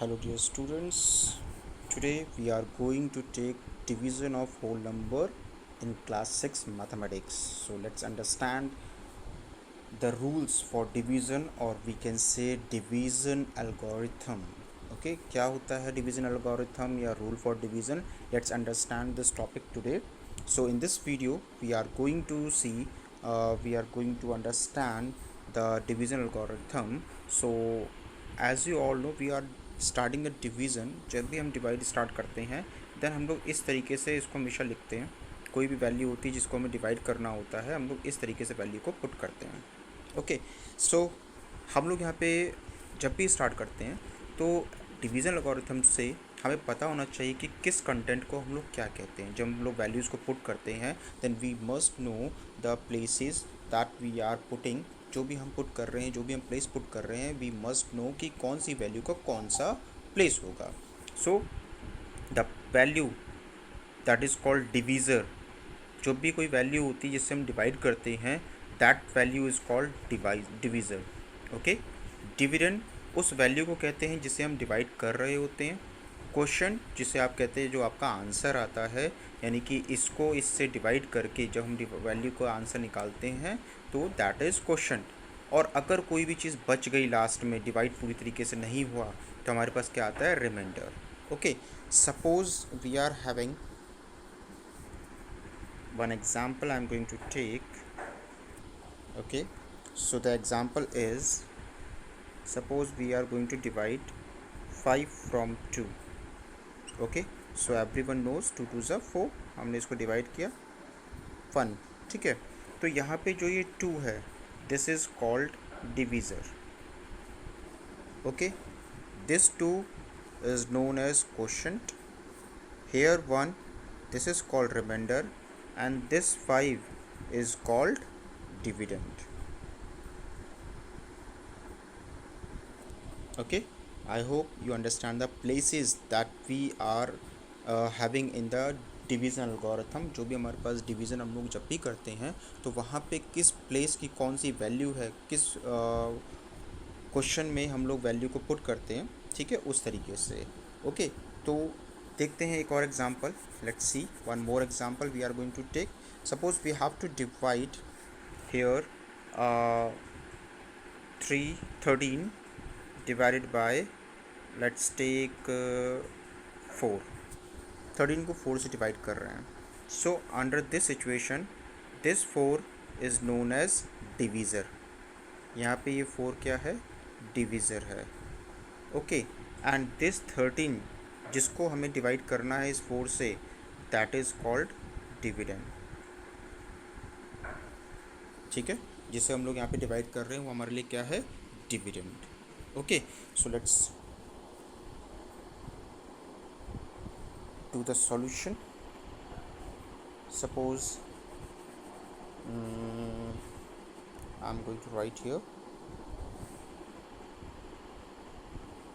Hello dear students, today we are going to take division of whole number in class 6 mathematics. So let's understand the rules for division or we can say division algorithm. Okay, क्या होता है division algorithm या rule for division? Let's understand this topic today. So in this video we are going to see we are going to understand the division algorithm. So as you all know we are starting the division जब भी हम divide start करते हैं then हम लोग इस तरीके से इसको हमेशा लिखते हैं। कोई भी वैल्यू होती है जिसको हमें डिवाइड करना होता है हम लोग इस तरीके से वैल्यू को पुट करते हैं। ओके, सो हम लोग यहाँ पे जब भी स्टार्ट करते हैं तो डिवीज़न एल्गोरिथम से हमें पता होना चाहिए कि किस कंटेंट को हम लोग क्या कहते हैं। जब हम लोग वैल्यूज़ को पुट करते हैं then we must know the places that we are putting. जो भी हम पुट कर रहे हैं, जो भी हम प्लेस पुट कर रहे हैं, वी मस्ट नो कि कौन सी वैल्यू का कौन सा प्लेस होगा। So the value that is called divisor, जो भी कोई वैल्यू होती है जिससे हम डिवाइड करते हैं that value is called divisor. Okay, dividend उस वैल्यू को कहते हैं जिसे हम डिवाइड कर रहे होते हैं। क्वेश्चन जिसे आप कहते हैं जो आपका आंसर आता है, यानी कि इसको इससे डिवाइड करके जब हम वैल्यू का आंसर निकालते हैं तो दैट इज़ क्वेश्चन। और अगर कोई भी चीज़ बच गई लास्ट में, डिवाइड पूरी तरीके से नहीं हुआ, तो हमारे पास क्या आता है, reminder. Okay, suppose we are having one example I'm going to take. Okay, so the example is, suppose we are going to divide 5 from 2. Okay, so everyone knows 2 2 ज़ा 4, हमने इसको डिवाइड किया 1। ठीक है, तो यहाँ पे जो ये 2 है this is called divisor. Okay, this 2 is known as quotient, here 1 this is called remainder and this 5 is called dividend. Okay, I hope you understand the places that we are having in the division algorithm. जो भी हमारे पास division हम लोग जब भी करते हैं तो वहाँ पे किस प्लेस की कौन सी वैल्यू है, किस क्वेश्चन में हम लोग वैल्यू को पुट करते हैं। ठीक है, उस तरीके से। ओके, तो देखते हैं एक और example. Let's see one more example we are going to take. Suppose we have to divide here 13 divided by, let's take 4। 13 को 4 से डिवाइड कर रहे हैं। So under this situation this 4 is known as divisor. यहाँ पे ये 4 क्या है, डिवीज़र है। ओके, एंड दिस 13 जिसको हमें डिवाइड करना है इस 4 say that is called dividend. ठीक है, जिसे हम लोग यहाँ पे डिवाइड कर रहे हैं वो हमारे लिए क्या है, dividend. Okay, so let's do the solution. Suppose I am going to write here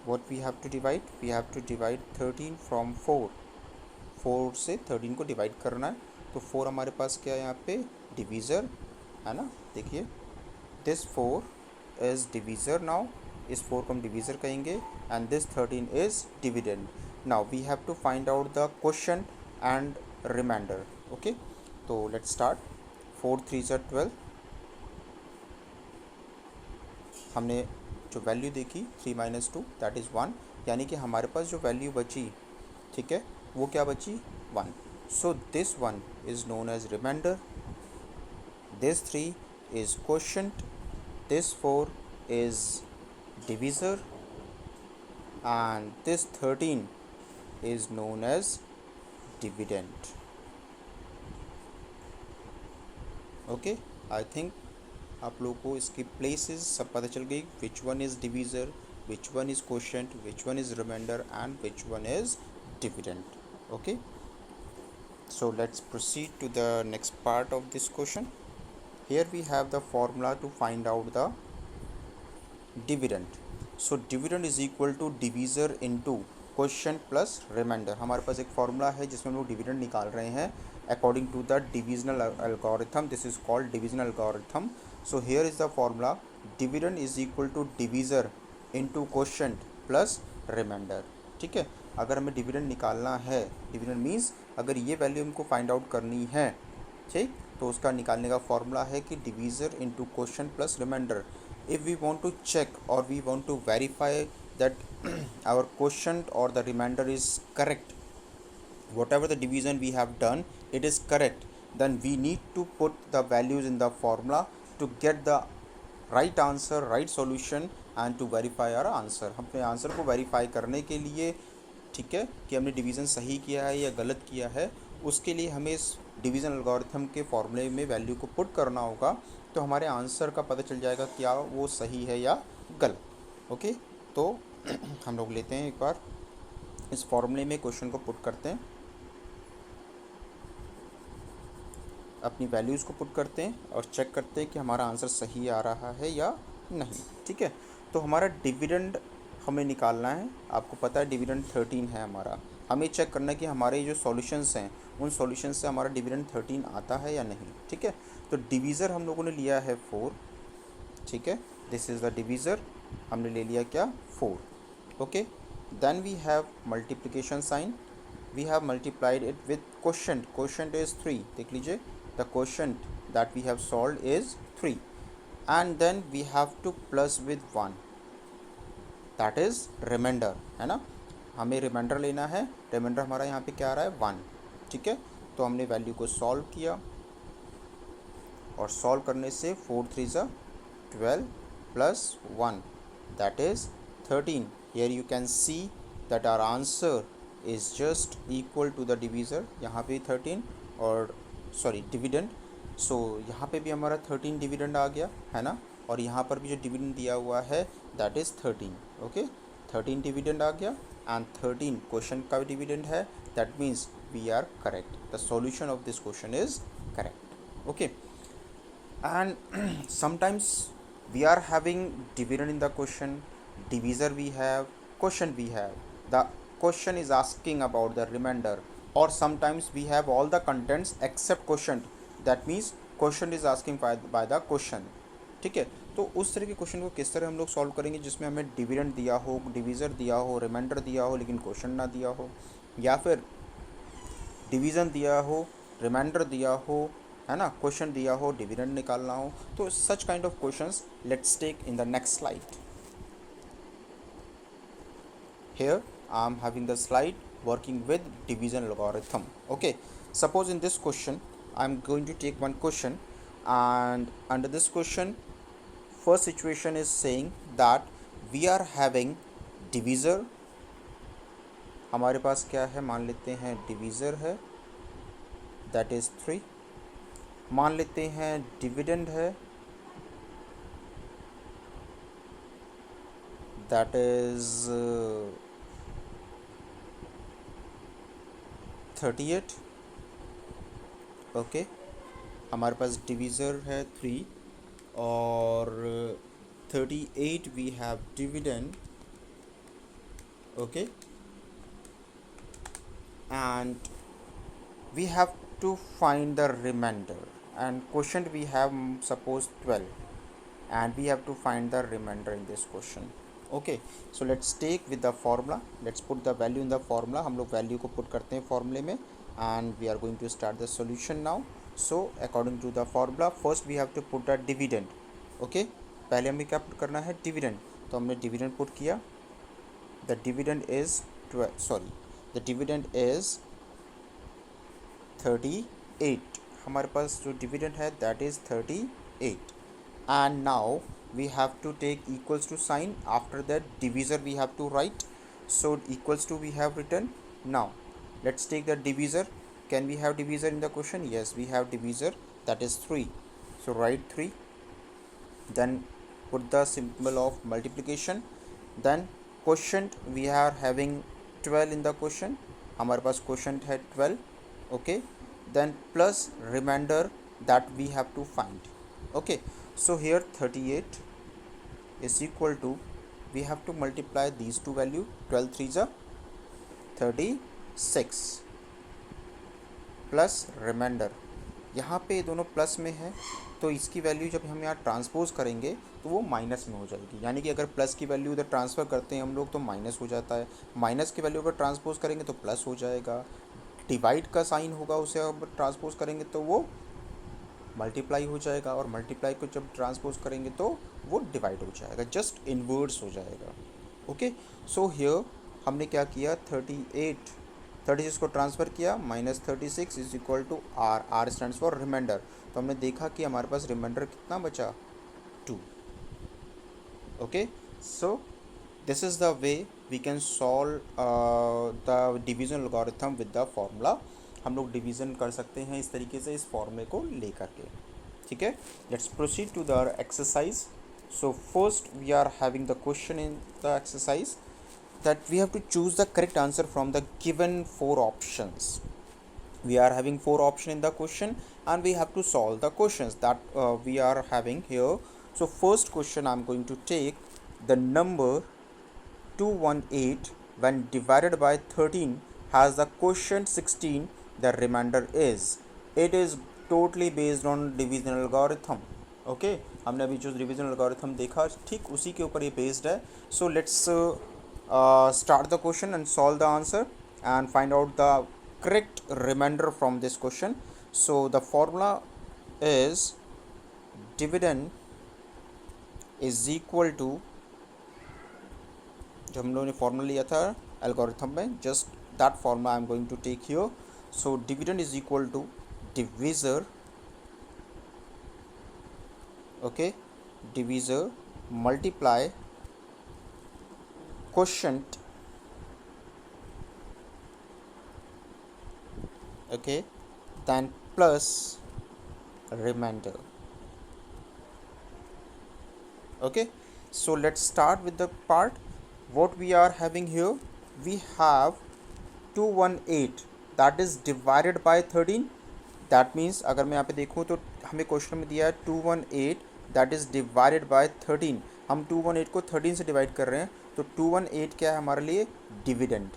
what we have to divide, we have to divide 13 from 4। 4 से 13 को डिवाइड करना है, तो 4 हमारे पास क्या है यहाँ पे, डिवीज़र है ना। देखिए दिस 4 इज़ डिवीज़र। नाउ इस 4 को हम डिवीज़र कहेंगे and this 13 is dividend. Now we have to find out the question and remainder. Okay, तो लेट्स स्टार्ट। 4 3 ज़ा 12, हमने जो वैल्यू देखी 3 - 2 दैट इज़ 1, यानी कि हमारे पास जो वैल्यू बची, ठीक है, वो क्या बची, 1। So this 1 is known as remainder, this 3 is quotient, this 4 is divisor and this 13 is known as dividend. Okay, I think आप लोगों को इसकी प्लेसेस सब पता चल गई, which one is divisor, which one is quotient, which one is remainder and which one is dividend. Okay, so let's proceed to the next part of this question. Here we have the formula to find out the dividend. So dividend is equal to divisor into question plus remainder. हमारे पास एक formula है जिसमें हम लोग dividend निकाल रहे हैं according to the divisional algorithm. This is called divisional algorithm. So here is the formula, dividend is equal to divisor into quotient plus remainder. ठीक है, अगर हमें डिविडेंड निकालना है, डिविडेंड मीन्स अगर ये वैल्यू हमको फाइंड आउट करनी है, ठीक, तो उसका निकालने का फॉर्मूला है कि divisor into quotient plus remainder. If we want to check और we want to verify that our quotient और the remainder is correct, whatever the division we have done it is correct, then we need to put the values in the formula to get the right answer, right solution and to verify our answer। अपने answer को verify करने के लिए, ठीक है, कि हमने division सही किया है या गलत किया है, उसके लिए हमें इस डिवीज़न एल्गोरिथम के फॉर्मूले में वैल्यू को पुट करना होगा, तो हमारे आंसर का पता चल जाएगा क्या वो सही है या गलत। ओके, तो हम लोग लेते हैं एक बार इस फॉर्मूले में क्वेश्चन को पुट करते हैं, अपनी वैल्यूज़ को पुट करते हैं और चेक करते हैं कि हमारा आंसर सही आ रहा है या नहीं। ठीक है, तो हमारा डिविडेंड हमें निकालना है, आपको पता है डिविडेंड 13 है हमारा। हमें चेक करना है कि हमारे जो सॉल्यूशंस हैं उन सॉल्यूशंस से हमारा डिविडेंड 13 आता है या नहीं। ठीक है, तो डिवीज़र हम लोगों ने लिया है 4। ठीक है, दिस इज़ द डिवीज़र, हमने ले लिया क्या 4। Okay, then we have multiplication sign, we have multiplied it with quotient, quotient is 3, देख लीजिए the quotient that we have solved is 3, and then we have to plus with 1, that is remainder, है ना, हमें reminder लेना है, reminder हमारा यहाँ पे क्या आ रहा है 1। ठीक है, तो हमने वैल्यू को सॉल्व किया और सॉल्व करने से 4 3 ज़ा 12 plus 1 that is 13। here you can see that our answer is just equal to the divisor, यहाँ पे 13 और सॉरी डिविडेंड, सो यहाँ पे भी हमारा 13 डिविडेंड आ गया है ना, और यहाँ पर भी जो डिविडेंड दिया हुआ है दैट इज़ 13। ओके, 13 डिविडेंड आ गया एंड 13 क्वेश्चन का डिविडेंड है, that means we are correct, the solution of this question is correct. Okay, and sometimes we are having dividend in the question, divisor we have, question we have, the question is asking about the remainder, or sometimes we have all the contents except quotient, that means question is asking by the question। ठीक है, तो उस तरह के question को किस तरह हम लोग सॉल्व करेंगे जिसमें हमें डिविडेंड दिया हो, डिवीज़र दिया हो, रिमाइंडर दिया हो लेकिन क्वेश्चन ना दिया हो, या फिर डिवीज़न दिया हो, रिमाइंडर दिया हो, है ना, क्वेश्चन दिया हो, डिविडेंड निकालना हो। तो such kind of questions let's take in the next slide. Here I am having the slide working with division algorithm। Okay, suppose in this question I am going to take one question, and under this question first situation is saying that we are having divisor, हमारे पास क्या है, मान लेते हैं divisor है that is 3, मान लेते हैं डिविडेंड है that is 38। ओके, हमारे पास डिवीज़र है 3 और 38 we have dividend. Okay, and we have to find the remainder and question we have suppose 12 and we have to find the remainder in this question। okay, so let's take with the formula, let's put the value in the formula। हम लोग value को put करते हैं फॉर्मूले में and we are going to start the solution now। so according to the formula first we have to put the dividend। okay, पहले हमें क्या पुट करना है, डिविडेंड, तो हमने डिविडेंड पुट किया, the dividend is 38, हमारे पास जो डिविडेंड है that is 38, and now we have to take equals to sign, after that divisor we have to write, so equals to we have written। now let's take the divisor, can we have divisor in the question, yes we have divisor, that is 3, so write 3, then put the symbol of multiplication, then quotient we are having 12 in the question, हमारे पास quotient है 12। okay, then plus remainder that we have to find। okay, so here 38 is equal to, we have to multiply these two value, 12 3 are 36 plus remainder, यहाँ पे दोनों plus में है, तो इसकी value जब हम यहाँ ट्रांसपोज करेंगे तो वो माइनस में हो जाएगी। यानी कि अगर प्लस की वैल्यू उधर ट्रांसफ़र करते हैं हम लोग तो माइनस हो जाता है, माइनस की वैल्यू अगर ट्रांसपोज करेंगे तो प्लस हो जाएगा, डिवाइड का साइन होगा उसे अब ट्रांसपोज करेंगे तो वो मल्टीप्लाई हो जाएगा, और मल्टीप्लाई को जब ट्रांसपोज करेंगे तो वो डिवाइड हो जाएगा, जस्ट इन्वर्स हो जाएगा। ओके, सो हियर हमने क्या किया, 36 को ट्रांसफ़र किया, -36 is equal to R, R stands for remainder. तो हमने देखा कि हमारे पास रिमाइंडर कितना बचा, 2। Okay, so this is the way we can solve the division algorithm with the formula. हम लोग डिवीज़न कर सकते हैं इस तरीके से, इस फॉर्मूले को लेकर के। ठीक है, let's proceed to the exercise. So first we are having the question in the exercise that we have to choose the correct answer from the given 4 options. We are having 4 options in the question and we have to solve the questions that we are having here. So first question I'm going to take, the number 218 when divided by 13 has the quotient 16, the remainder is, it is totally based on division algorithm. Okay, हमने अभी जो division algorithm देखा ठीक उसी के ऊपर ये based है। So let's start the question and solve the answer and find out the correct remainder from this question. So the formula is dividend is equal to, जो हम लोगों ने फॉर्मूला लिया था एल्गोरिथम में, just that formula I am going to take here. So dividend is equal to divisor, okay, divisor multiply quotient, okay, then plus remainder. Okay, so let's start with the part. What we are having here, we have 218 that is divided by 13. That means अगर मैं यहाँ पे देखूँ तो हमें question में दिया है 218 दैट इज़ डिवाइडेड बाय 13. हम 218 को 13 से डिवाइड कर रहे हैं, तो 218 क्या है हमारे लिए, डिविडेंड.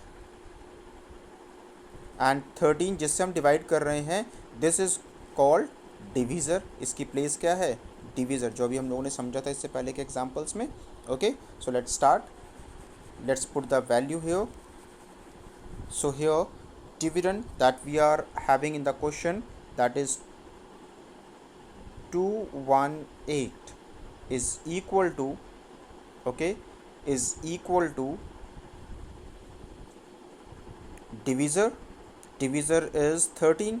एंड 13 जिससे हम डिवाइड कर रहे हैं, दिस इज़ कॉल्ड डिविज़र. इसकी प्लेस क्या है, डिविज़र, जो अभी हम लोगों ने समझा था इससे पहले के एग्जाम्पल्स में. Okay, so let's start. Let's put the value here. So here dividend that we are having in the question, that is 218 is equal to, okay, is equal to divisor. Divisor is 13,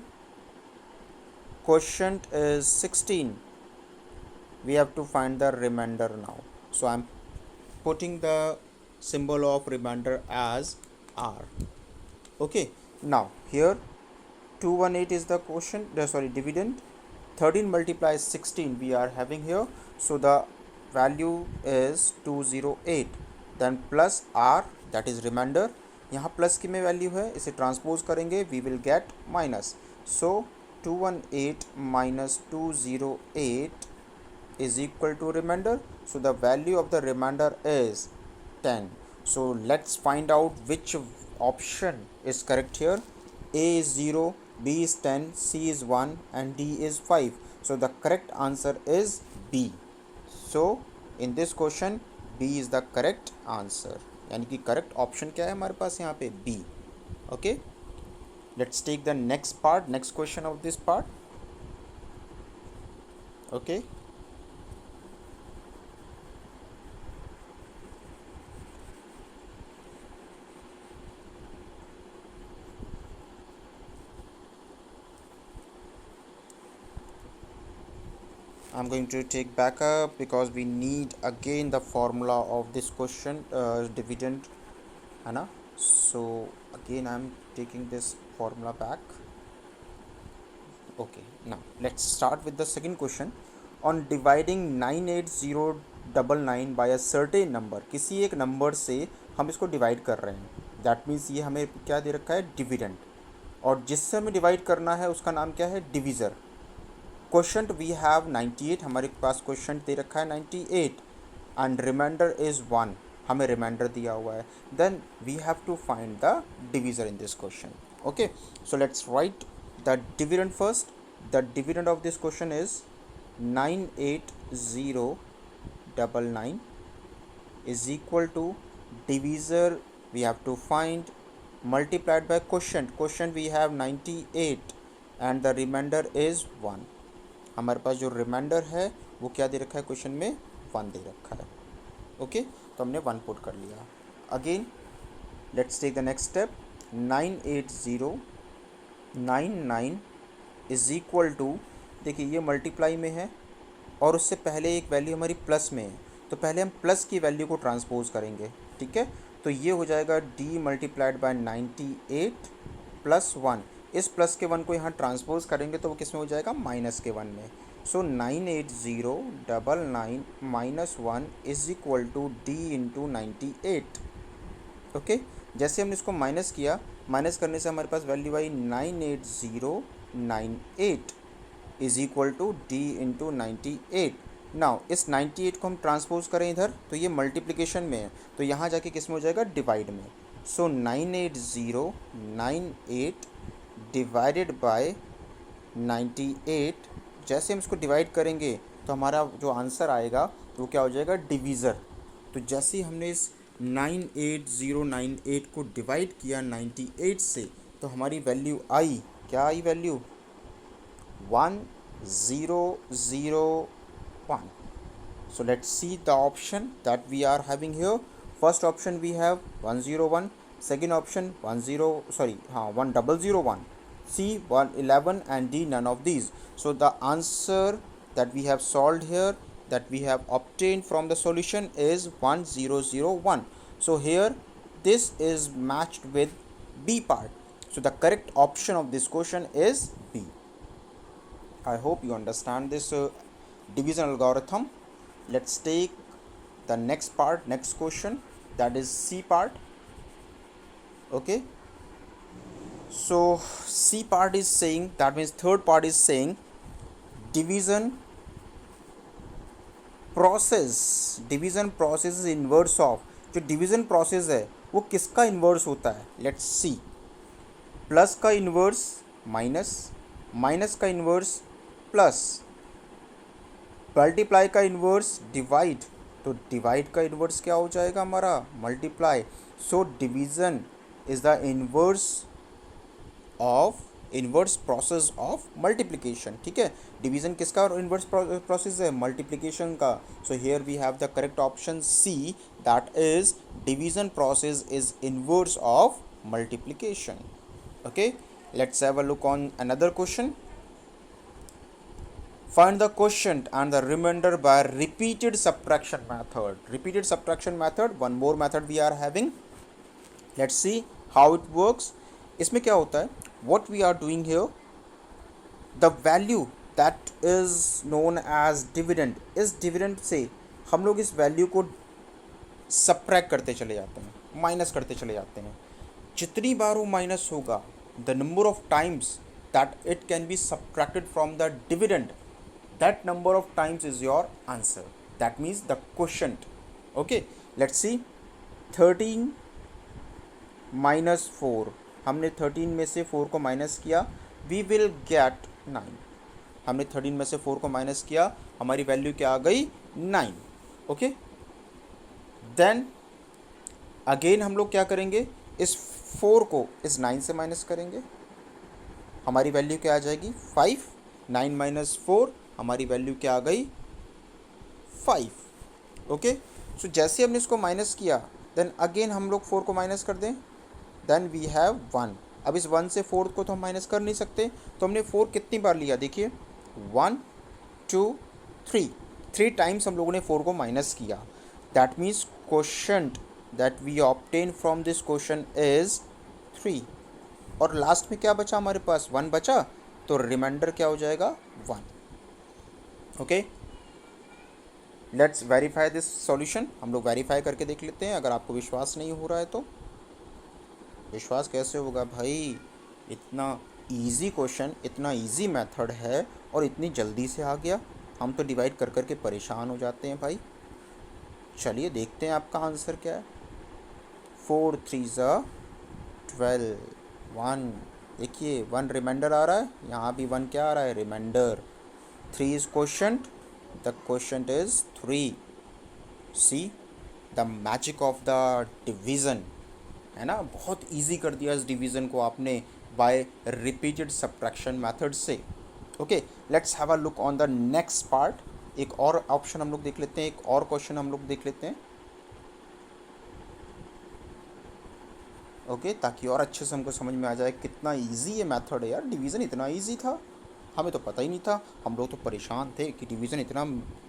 quotient is 16. We have to find the remainder now. So I am putting the symbol of remainder as R. Okay, now here 218 is the quotient, dividend. 13 multiplies 16 we are having here, so the value is 208. then plus r, that is remainder. यहाँ plus की में value है, इसे transpose करेंगे, we will get minus. so 218 minus 208 is equal to remainder. so the value of the remainder is 10. so let's find out which option is correct here. A is 0, B is 10, C is 1 and D is 5. so the correct answer is B. so in this question B is the correct answer. यानी कि correct option क्या है हमारे पास यहाँ पे, B. Okay, let's take the next part, next question of this part. Okay, I'm going to take backup because we need again the formula of this question, dividend, है ना. so again I'm taking this formula back. okay, now let's start with the second question. on dividing 98099 by a certain number, किसी एक number से हम इसको divide कर रहे हैं, दैट मीन्स ये हमें क्या दे रखा है, डिविडेंड, और जिससे हमें डिवाइड करना है उसका नाम क्या है, डिविज़र. क्वेश्चन वी हैव 98, हमारे पास क्वेश्चन दे रखा है 98 एंड रिमाइंडर इज़ 1, हमें रिमाइंडर दिया हुआ है. Then we have to find the divisor in this question. Okay, so let's write the dividend first. The dividend of this question is 98099 is equal to divisor we have to find multiplied by quotient we have 98 and the remainder is 1. हमारे पास जो reminder है वो क्या दे रखा है question में 1 दे रखा है. ओके तो हमने 1 पुट कर लिया. Again let's take the next step. 98099 is equal to, देखिए ये मल्टीप्लाई में है और उससे पहले एक वैल्यू हमारी प्लस में है, तो पहले हम प्लस की वैल्यू को ट्रांसपोज करेंगे. ठीक है, तो ये हो जाएगा d मल्टीप्लाइड बाय 98 प्लस 1. इस प्लस के 1 को यहाँ ट्रांसपोज करेंगे तो वो किस में हो जाएगा, माइनस के 1 में. So 98099 minus 1 is equal to d into 98. Okay, जैसे हमने इसको माइनस किया, माइनस करने से हमारे पास वैल्यू आई 98098 is equal to d into 98. Now इस 98 को हम ट्रांसपोज करें इधर तो ये मल्टीप्लिकेशन में है, तो यहाँ जाके किस में हो जाएगा, डिवाइड में. सो 98098 डिवाइडेड बाय 98. जैसे हम इसको डिवाइड करेंगे तो हमारा जो आंसर आएगा तो वो क्या हो जाएगा, डिवीज़र. तो जैसे ही हमने इस 98098 को डिवाइड किया 98 से तो हमारी वैल्यू आई, क्या I value, 1001. So let's see the option that we are having here. First option we have 101, second option 1001, C 111 and D none of these. So the answer that we have solved here, that we have obtained from the solution is 1001. So here this is matched with B part. So the correct option of this question is B. I hope you understand this division algorithm. Let's take the next part, next question, that is C part. Okay, so C part is saying, that means third part is saying division process is inverse of. जो division process है वो किसका inverse होता है, let's see. Plus का inverse minus, minus का inverse plus, multiply का inverse divide, तो डिवाइड का इन्वर्स क्या हो जाएगा हमारा, multiply. So division is the inverse process of multiplication. ठीक है, डिवीज़न किसका इन्वर्स प्रोसेस है, मल्टीप्लिकेशन का. So here we have the correct option C, that is division process is inverse of multiplication. Okay, let's have a look on another question. Find the quotient and the remainder by repeated subtraction method. Repeated subtraction method, one more method we are having. Let's see how it works. इसमें क्या होता है, what we are doing here, the value that is known as dividend, इस dividend से हम लोग इस value को subtract करते चले जाते हैं, माइनस करते चले जाते हैं. जितनी बार वो माइनस होगा, the number of times that it can be subtracted from the dividend, that number of times is your answer. That means the quotient. Okay, let's see. 13 minus 4, हमने 13 में से 4 को माइनस किया, we will get 9. हमने 13 में से 4 को minus किया, हमारी वैल्यू क्या आ गई, 9. ओके, देन अगेन हम लोग क्या करेंगे, इस 4 को इस 9 से माइनस करेंगे, हमारी वैल्यू क्या आ जाएगी, 5. 9 माइनस 4, हमारी वैल्यू क्या आ गई, 5. ओके, सो जैसे हमने इसको माइनस किया, देन अगेन हम लोग 4 को माइनस कर दें, देन वी हैव 1. अब इस 1 से 4 को तो हम माइनस कर नहीं सकते, तो हमने 4 कितनी बार लिया, देखिए 1 2 3 टाइम्स हम लोगों ने 4 को माइनस किया. That means quotient that we obtain from this question is 3. और लास्ट में क्या बचा हमारे पास, 1 बचा, तो रिमाइंडर क्या हो जाएगा, 1. Okay, let's verify this solution. हम लोग वेरीफाई करके देख लेते हैं. अगर आपको विश्वास नहीं हो रहा है तो विश्वास कैसे होगा भाई, इतना इजी क्वेश्चन, इतना इजी मेथड है और इतनी जल्दी से आ गया. हम तो डिवाइड कर करके परेशान हो जाते हैं भाई. चलिए देखते हैं आपका आंसर क्या है. 4 3 12, 1 देखिए 1 रिमाइंडर आ रहा है, यहाँ भी 1 क्या आ रहा है, remainder. 3 is quotient, the quotient is 3। See the magic of the division, है ना, बहुत इजी कर दिया इस डिवीज़न को आपने बाय रिपीटेड सब्ट्रैक्शन मेथड से। Okay, let's have a look on the next part. एक और ऑप्शन हम लोग देख लेते हैं, एक और क्वेश्चन हम लोग देख लेते हैं। ओके, ताकि और अच्छे से हमको समझ में आ जाए कितना इजी ये मेथड है यार। डिवीज़न इतना इजी था, हमें तो पता ही नहीं था। हम लोग तो परेशान थे कि डिवीज़न इतना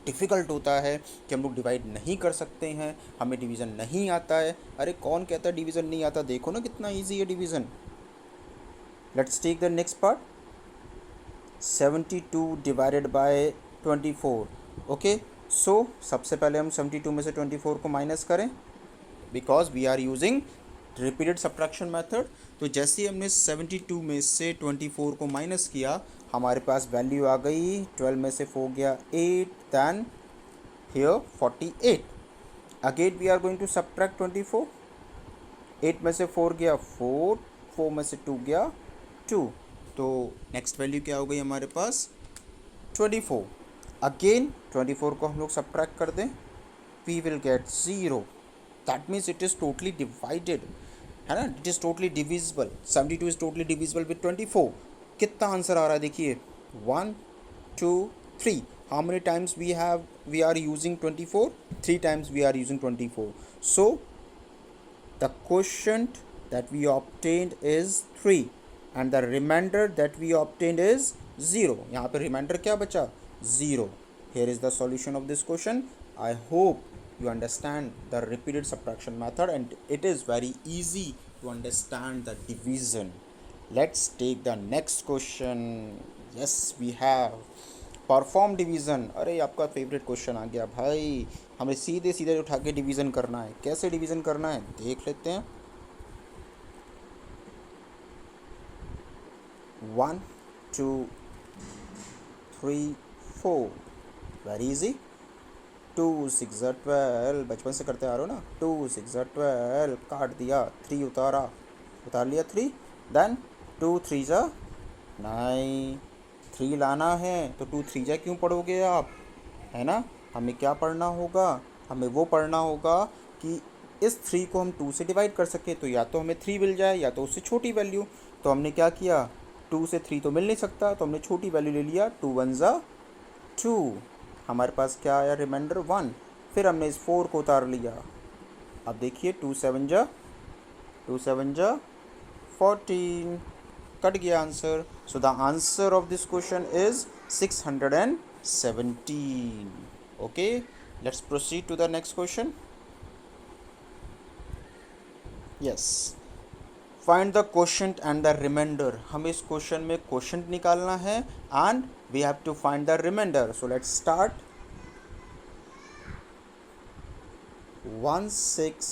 डिफ़िकल्ट होता है कि हम लोग डिवाइड नहीं कर सकते हैं, हमें डिवीज़न नहीं आता है। अरे कौन कहता है डिवीज़न नहीं आता, देखो ना कितना इजी है division. Let's take the next part. 72 divided by 24। Okay, so सबसे पहले हम 72 में से 24 को माइनस करें, because we are using repeated subtraction method. तो जैसे ही हमने 72 में से 24 को माइनस किया, हमारे पास वैल्यू आ गई 12 में से 4 गया 8, then here 48। Again we are going to subtract 24। 8 में से 4 गया 4, 4 में से 2 गया 2, तो नेक्स्ट वैल्यू क्या हो गई हमारे पास 24। अगेन 24 को हम लोग सब्ट्रैक्ट कर दें, we will get 0। That means it is totally divided, है ना, it is totally divisible. 72 is totally divisible with 24। कितना आंसर आ रहा है देखिए, 1 2 3। How many times we are using 24? 3 times we are using 24। So the quotient that we obtained is 3 and the remainder that we obtained is 0. यहाँ पे remainder क्या बचा, 0. Here is the solution of this question. I hope you understand the repeated subtraction method and it is very easy to understand the division. Let's take the next question. Yes, we have perform division. अरे आपका favourite question आ गया भाई, हमें सीधे सीधे उठा के division करना है। कैसे डिवीज़न करना है देख लेते हैं। 1 2 3 4, वेरी इजी। 2 6 12, बचपन से करते आ रहे हो ना। 2 6 12, काट दिया, 3 उतार लिया 3, देन 2 3 जा 9। 3 लाना है तो 2 3 जा क्यों पढ़ोगे आप, है ना। हमें क्या पढ़ना होगा, हमें वो पढ़ना होगा कि इस 3 को हम 2 से डिवाइड कर सकें, तो या तो हमें 3 मिल जाए या तो उससे छोटी वैल्यू। तो हमने क्या किया, 2 से 3 तो मिल नहीं सकता, तो हमने छोटी वैल्यू ले लिया, 2 1 जा 2। हमारे पास क्या आया, रिमाइंडर 1। फिर हमने इस 4 को उतार लिया। अब देखिए 2 7 जा 14, कट गया answer. So the answer of this question is 617। Okay, let's proceed to the next question. Yes, find the quotient and the remainder. हमें इस क्वेश्चन में क्वोशंट निकालना है and we have to find the remainder. So let's start. 1 6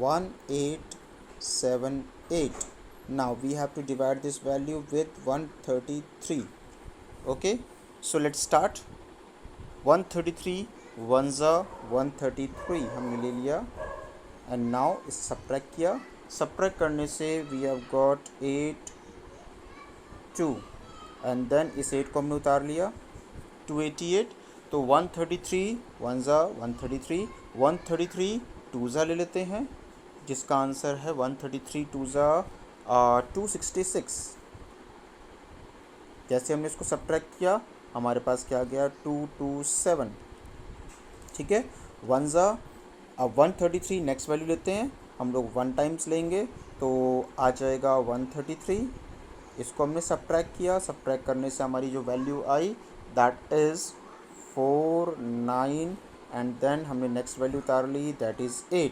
1 8 7 8। Now we have to divide this value with 133. Okay, so let's start. 133 1 जा 133 हमने ले लिया, and now इस सब्ट्रैक्ट किया। सब्ट्रैक्ट करने से we have got 8 2, and then इस 8 को हमने उतार लिया, 288। तो 133 1 जा 133, 133 2 जा ले लेते हैं, जिसका आंसर है 133 2 जा 266। जैसे हमने इसको सब्ट्रैक्ट किया, हमारे पास क्या आ गया, 227। ठीक है, 1 जा। अब 133 नेक्स्ट वैल्यू लेते हैं, हम लोग 1 टाइम्स लेंगे तो आ जाएगा 133। इसको हमने सब्ट्रैक्ट किया, सब्ट्रैक्ट करने से हमारी जो वैल्यू आई दैट इज़ 4 9, एंड देन हमने नेक्स्ट वैल्यू उतार ली दैट इज़ 8।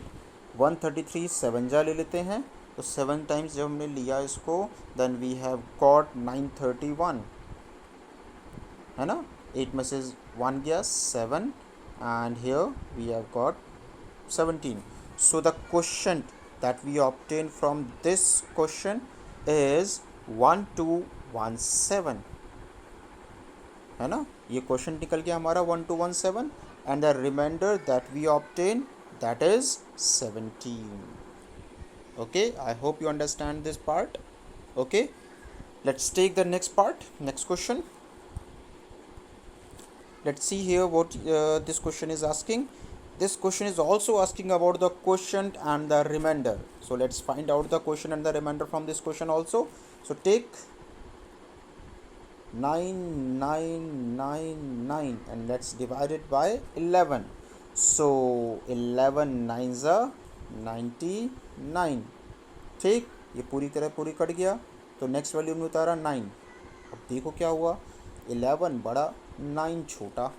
133 7 जा ले लेते हैं, तो 7 टाइम्स जब हमने लिया इसको, देन वी हैव गॉट 931, है ना। 8 में से 1 गया 7, and here we have got 17. So the quotient that we obtain from this question is 1217, है ना। ये क्वेश्चन निकल गया हमारा 1217, and the remainder that we obtain that is 17. Okay, I hope you understand this part. Okay, Let's take the next part, next question. Let's see here what this question is asking. This question is also asking about the quotient and the remainder. So let's find out the quotient and the remainder from this question also. So take 9999 and let's divide it by 11. So 11 9s are 99. ठीक, ये पूरी तरह पूरी cut गया, तो next value में उतारा 9. अब देखो क्या हुआ, 11 बड़ा 9 छोटा.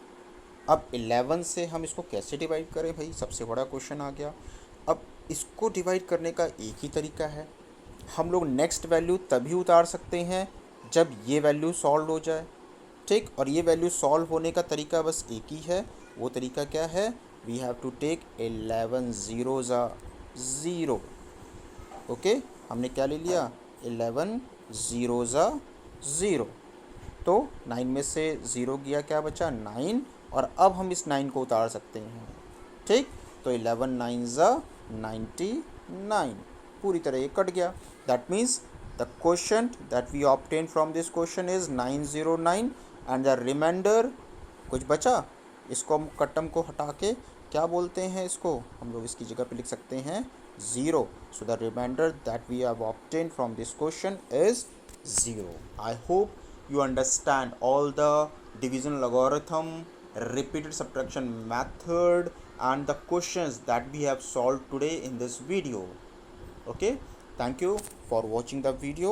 अब 11 से हम इसको कैसे डिवाइड करें भाई, सबसे बड़ा क्वेश्चन आ गया. अब इसको डिवाइड करने का एक ही तरीका है, हम लोग नेक्स्ट वैल्यू तभी उतार सकते हैं जब ये वैल्यू सॉल्व हो जाए. ठीक, और ये वैल्यू सॉल्व होने का तरीका बस एक ही है. वो तरीका क्या है, we have to take 11 zeros are 0. Okay, हमने क्या ले लिया, 11 zeros are 0. तो 9 में से 0 गया, क्या बचा 9, और अब हम इस 9 को उतार सकते हैं. ठीक, तो 11 9s are 99. पूरी तरह ये कट गया. That means the question that we obtain from this question is 909 and the remainder कुछ बचा, इसको हम कटम को हटा के क्या बोलते हैं, इसको हम लोग इसकी जगह पे लिख सकते हैं 0. So the remainder that we have obtain from this question is 0. I hope you understand all the division logarithm, repeated subtraction method and the questions that we have solved today in this video. Okay, thank you for watching the video.